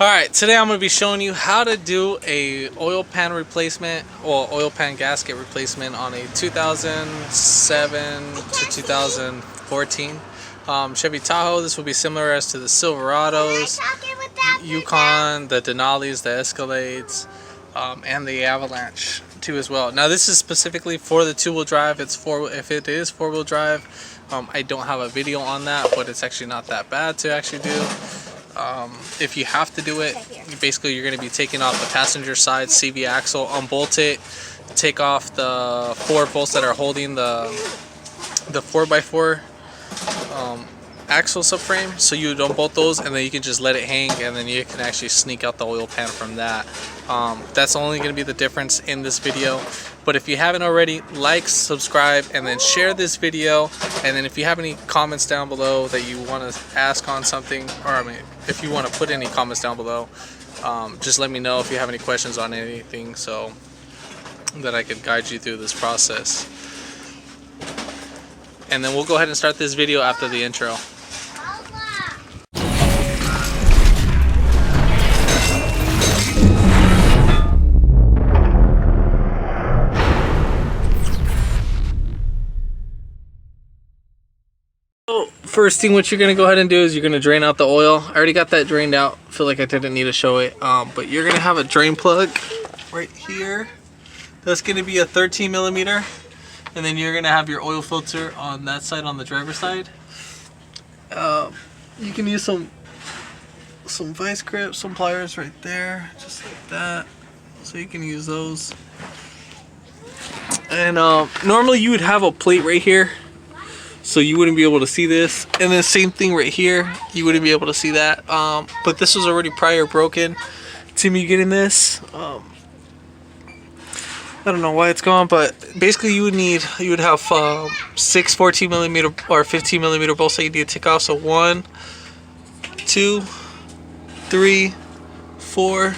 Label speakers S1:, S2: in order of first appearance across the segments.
S1: Alright, today I'm going to be showing you how to do a oil pan replacement or oil pan gasket replacement on a 2007 to 2014 Chevy Tahoe. This will be similar as to the Silverados, Yukon, the Denalis, the Escalades, and the Avalanche too as well. Now this is specifically for the two-wheel drive. If it is four-wheel drive, I don't have a video on that, but it's actually not that bad to actually do. If you have to do it, basically you're going to be taking off the passenger side CV axle, unbolt it, take off the 4 bolts that are holding the 4x4 axle subframe, so you don't bolt those, and then you can just let it hang, and then you can actually sneak out the oil pan from that. That's only going to be the difference in this video. But if you haven't already, like, subscribe, and then share this video. And then if you have any comments down below that you want to ask on something, or I mean, if you want to put any comments down below, just let me know if you have any questions on anything, so that I could guide you through this process. And then we'll go ahead and start this video after the intro. First thing, what you're going to go ahead and do is you're going to drain out the oil. I already got that drained out. I feel like I didn't need to show it. But you're going to have a drain plug right here. That's going to be a 13 millimeter. And then you're going to have your oil filter on that side, on the driver's side. You can use some vice grips, some pliers right there, just like that. So you can use those. And normally you would have a plate right here, so you wouldn't be able to see this. And then same thing right here, you wouldn't be able to see that. But this was already prior broken to me getting this. I don't know why it's gone, but basically you would have 6 14 millimeter or 15 millimeter bolts that you need to take off. So 1, 2, 3, 4,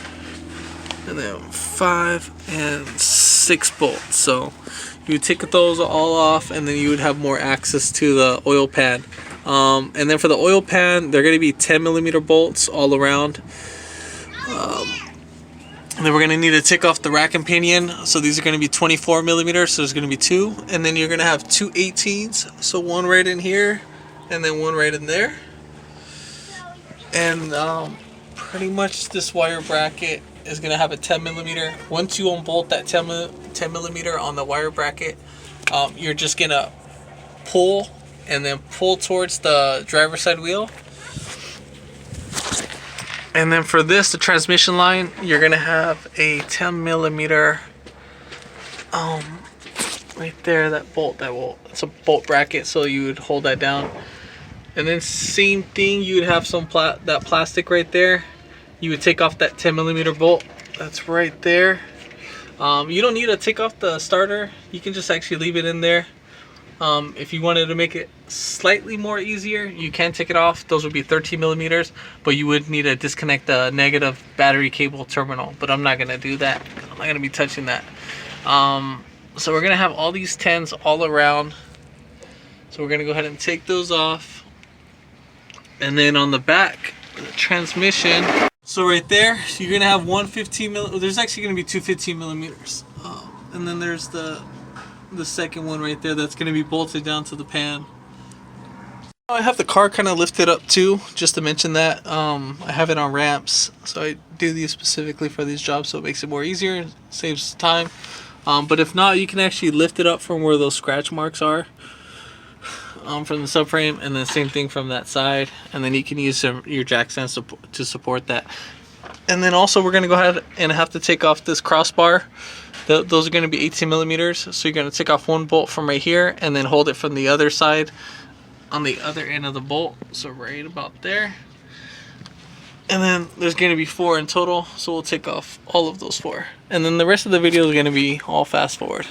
S1: and then 5 and 6 bolts. So you would take those all off, and then you would have more access to the oil pan. And then for the oil pan, they're going to be 10 millimeter bolts all around. And then we're going to need to take off the rack and pinion. So these are going to be 24 millimeters, so there's going to be 2. And then you're going to have 2 18s. So one right in here, and then one right in there. And pretty much this wire bracket is going to have a 10 millimeter. Once you unbolt that 10 millimeter on the wire bracket, you're just going to pull and then pull towards the driver's side wheel. And then for this, the transmission line, you're going to have a 10 millimeter right there, that bolt, it's a bolt bracket, so you would hold that down. And then same thing, you would have that plastic right there. You would take off that 10 millimeter bolt that's right there. You don't need to take off the starter, you can just actually leave it in there. If you wanted to make it slightly more easier, you can take it off. Those would be 13 millimeters, but you would need to disconnect the negative battery cable terminal, but I'm not going to do that. I'm not going to be touching that. So we're going to have all these 10s all around. So we're going to go ahead and take those off. And then on the back, the transmission. So right there, you're going to have one 15 millimeter. There's actually going to be 2 15 millimeters. And then there's the second one right there that's going to be bolted down to the pan. I have the car kind of lifted up too, just to mention that. I have it on ramps, so I do these specifically for these jobs, so it makes it more easier and saves time. But if not, you can actually lift it up from where those scratch marks are from the subframe, and then same thing from that side, and then you can use your jack stands to support that. And then also we're going to go ahead and have to take off this crossbar. Those are going to be 18 millimeters, so you're going to take off one bolt from right here and then hold it from the other side on the other end of the bolt, so right about there. And then there's going to be 4 in total, so we'll take off all of those 4, and then the rest of the video is going to be all fast forward.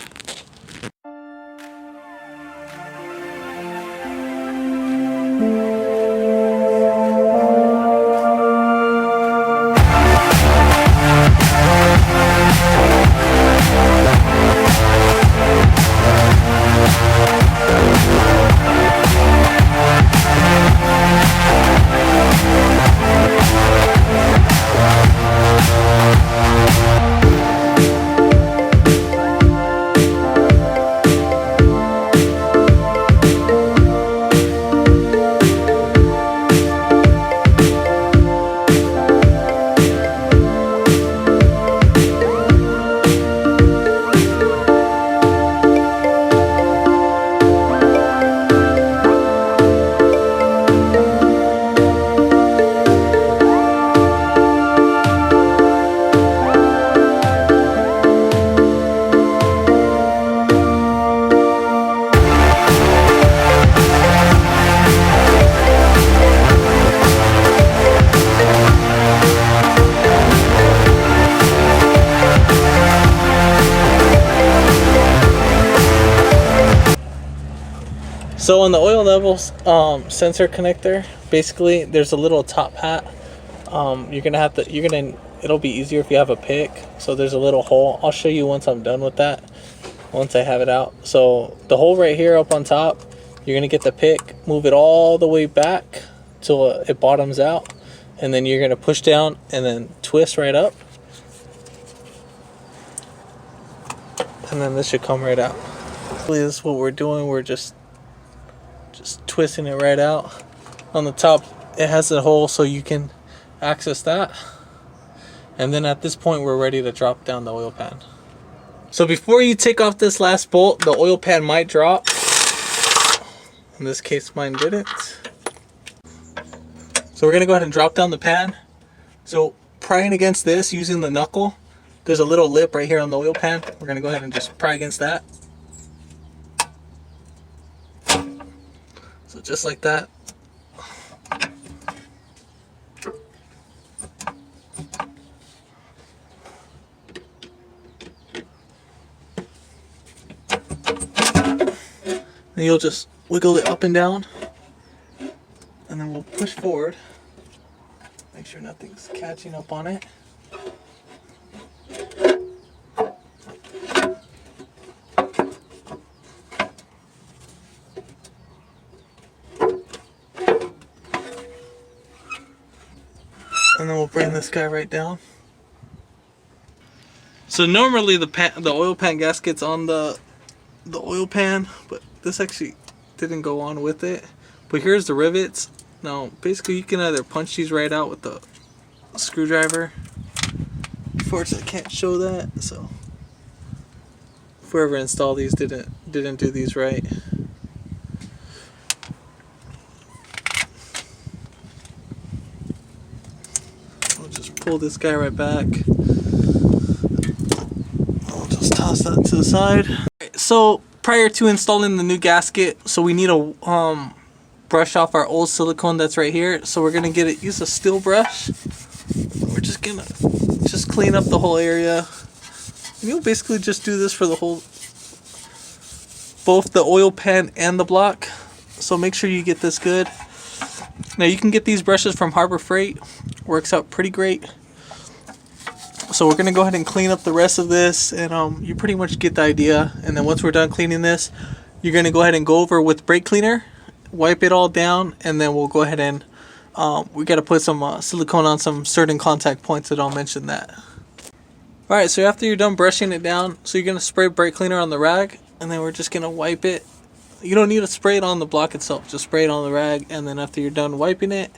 S1: So on the oil levels sensor connector, basically there's a little top hat. It'll be easier if you have a pick. So there's a little hole. I'll show you once I'm done with that, once I have it out. So the hole right here up on top, you're gonna get the pick, move it all the way back till it bottoms out, and then you're gonna push down and then twist right up, and then this should come right out. This is what we're doing. We're just twisting it right out. On the top it has a hole so you can access that, and then at this point we're ready to drop down the oil pan. So before you take off this last bolt, the oil pan might drop. In this case mine didn't. So we're gonna go ahead and drop down the pan. So prying against this using the knuckle, there's a little lip right here on the oil pan. We're gonna go ahead and just pry against that. So just like that. And you'll just wiggle it up and down, and then we'll push forward. Make sure nothing's catching up on it. And then we'll bring this guy right down. So normally the oil pan gasket's on the oil pan, but this actually didn't go on with it. But here's the rivets. Now basically you can either punch these right out with the screwdriver. Unfortunately I can't show that, so whoever installed these didn't do these right. I'll just pull this guy right back. I'll just toss that to the side. So prior to installing the new gasket, so we need to brush off our old silicone that's right here. So we're gonna use a steel brush. We're just gonna clean up the whole area. And you'll basically just do this for both the oil pan and the block. So make sure you get this good. Now you can get these brushes from Harbor Freight. Works out pretty great. So we're gonna go ahead and clean up the rest of this, and you pretty much get the idea. And then once we're done cleaning this, you're gonna go ahead and go over with brake cleaner, wipe it all down, and then we'll go ahead and we gotta put some silicone on some certain contact points that I'll mention that. Alright, so after you're done brushing it down, so you're gonna spray brake cleaner on the rag, and then we're just gonna wipe it. You don't need to spray it on the block itself, just spray it on the rag, and then after you're done wiping it,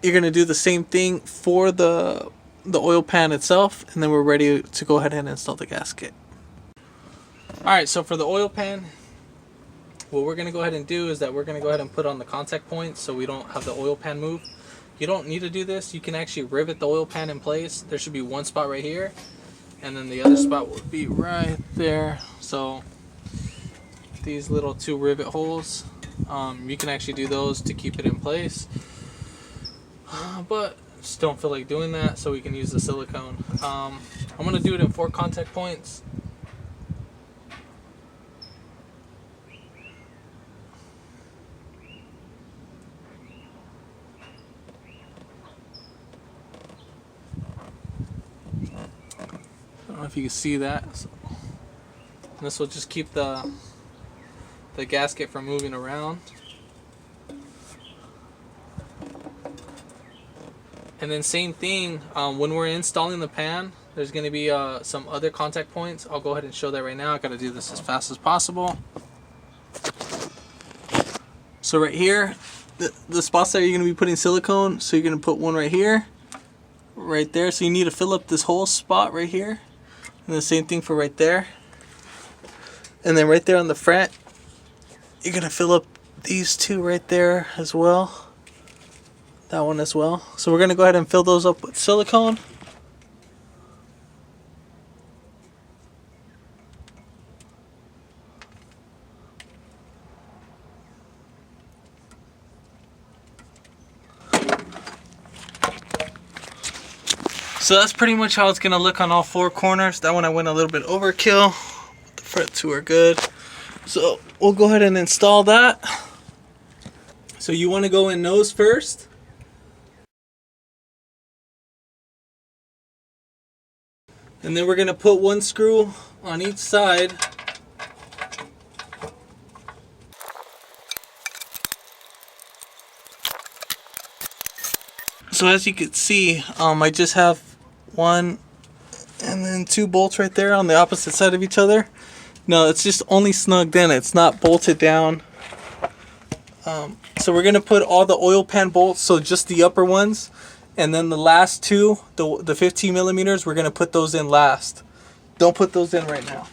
S1: you're gonna do the same thing for the oil pan itself, and then we're ready to go ahead and install the gasket. Alright, so for the oil pan, what we're going to go ahead and do is that we're going to go ahead and put on the contact points so we don't have the oil pan move. You don't need to do this. You can actually rivet the oil pan in place. There should be one spot right here, and then the other spot would be right there. So these little two rivet holes, you can actually do those to keep it in place, but just don't feel like doing that, so we can use the silicone. I'm going to do it in 4 contact points. I don't know if you can see that. So this will just keep the gasket from moving around. And then same thing, when we're installing the pan, there's going to be some other contact points. I'll go ahead and show that right now. I got to do this as fast as possible. So right here, the spots that you're going to be putting silicone, so you're going to put one right here, right there. So you need to fill up this whole spot right here. And the same thing for right there. And then right there on the front, you're going to fill up these two right there as well. That one as well. So we're going to go ahead and fill those up with silicone. So that's pretty much how it's going to look on all 4 corners. That one I went a little bit overkill. The front 2 are good. So we'll go ahead and install that. So you want to go in nose first. And then we're going to put one screw on each side. So as you can see, I just have one and then two bolts right there on the opposite side of each other. No, it's just only snugged in. It's not bolted down. So we're going to put all the oil pan bolts, so just the upper ones. And then the last two, the 15 millimeters, we're going to put those in last. Don't put those in right now.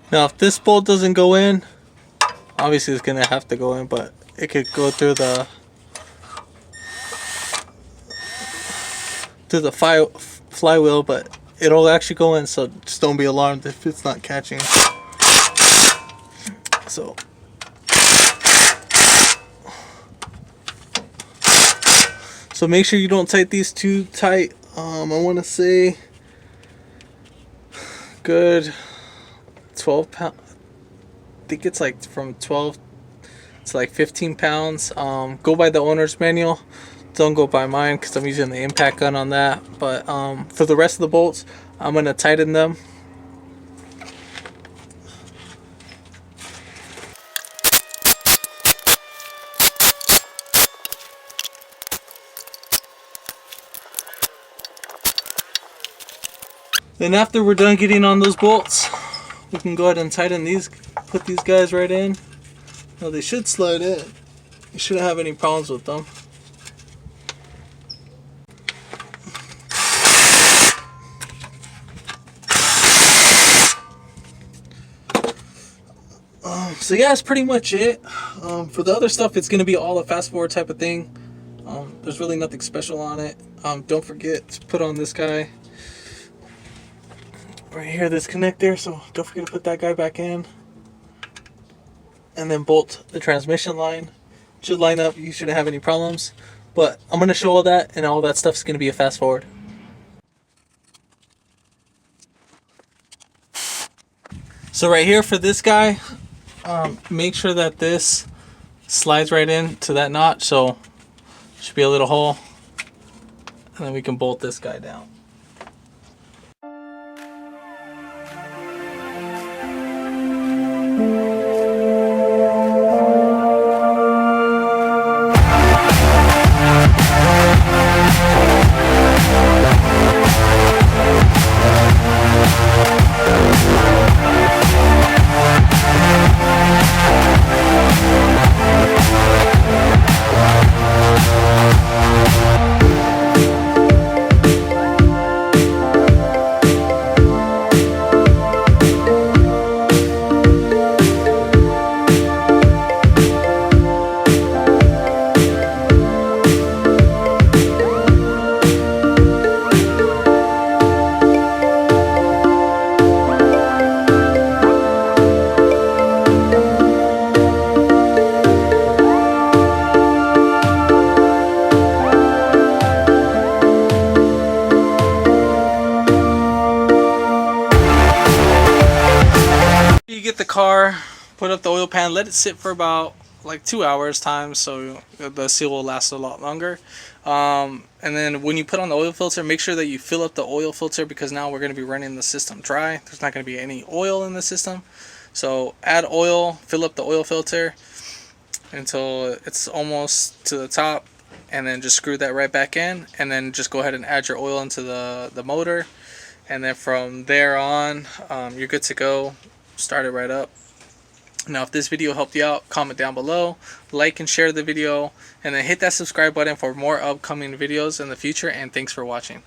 S1: Now if this bolt doesn't go in, obviously it's going to have to go in, but it could go through the flywheel, but it'll actually go in, so just don't be alarmed if it's not catching. So make sure you don't tighten these too tight. I want to say good 12 pounds. I think it's like from 12 to like 15 pounds. Go by the owner's manual. Don't go by mine because I'm using the impact gun on that. But for the rest of the bolts, I'm going to tighten them. Then after we're done getting on those bolts, we can go ahead and tighten these, put these guys right in. Now they should slide in. You shouldn't have any problems with them. So yeah, that's pretty much it. For the other stuff, it's going to be all a fast forward type of thing. There's really nothing special on it. Don't forget to put on this guy right here, this connector, so don't forget to put that guy back in, and then bolt the transmission line. Should line up, you shouldn't have any problems. But I'm going to show all that, and all that stuff is going to be a fast forward. So right here for this guy, make sure that this slides right into that notch, so should be a little hole, and then we can bolt this guy down. You get the car, put up the oil pan, let it sit for about like 2 hours time, so the seal will last a lot longer. And then when you put on the oil filter, make sure that you fill up the oil filter, because now we're going to be running the system dry. There's not going to be any oil in the system. So add oil, fill up the oil filter until it's almost to the top, and then just screw that right back in, and then just go ahead and add your oil into the motor, and then from there on, you're good to go. Start it right up. Now if this video helped you out, comment down below, like and share the video, and then hit that subscribe button for more upcoming videos in the future, and thanks for watching.